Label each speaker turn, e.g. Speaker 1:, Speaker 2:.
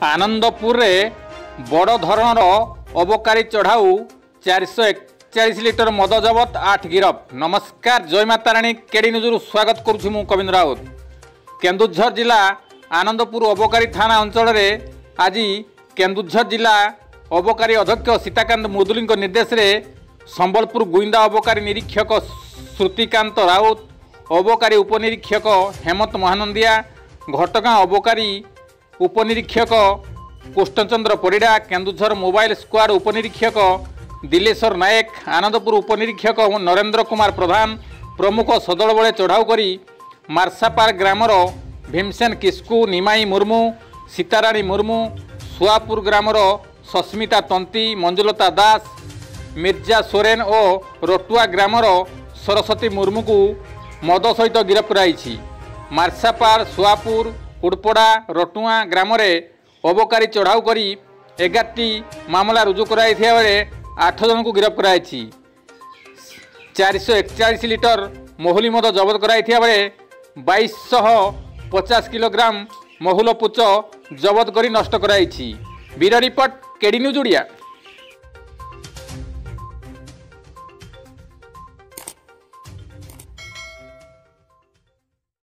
Speaker 1: आनंदपुर रे बड़ धरणर अबकारी चढ़ाऊ 441 लिटर मद जबत 8 गिरफ। नमस्कार, जय माता राणी। केडी न्यूज स्वागत करुछु मु कविंद्र राउत। केन्दुझर जिला आनंदपुर अबकारी थाना अंचल रे आज केन्दुझर जिला अबकारी अध्यक्ष सीताकांत मुदुली निर्देश रे संबलपुर गुइंदा अबकारी निरीक्षक श्रुतिकांत राउत, अबकारी उपनिरीक्षक हेमंत महानंदिया, घटगां अबकारी उपनिरीक्षक कृष्णचंद्र परिडा, केन्दुझर मोबाइल स्क्वाड उपनिरीक्षक दिलेश्वर नायक, आनंदपुर उपनिरीक्षक नरेंद्र कुमार प्रधान प्रमुख सदल बले चढ़ाऊ करी मार्सापार ग्रामर भीमसेन किस्कू, निमाई मुर्मू, सीताराणी मुर्मू, सुआपुर ग्रामर सस्मिता तंती, मंजुलता दास, मिर्जा सोरेन और रोटुआ ग्रामर सरस्वती मुर्मू को मद सहित गिरफ कराई। मार्सापार, सुआपुर, कुड़पड़ा, रोटुआ ग्राम अबकारी चढ़ाऊ करी 11टी मामला रुजु कराई बेले 8 जन को गिरफ कराई। 441 लिटर महुली मद जबत कराई बेले 2250 किलोग्राम महुल पुच जबत करी नष्ट कराई। Bureau report, KD news Odia.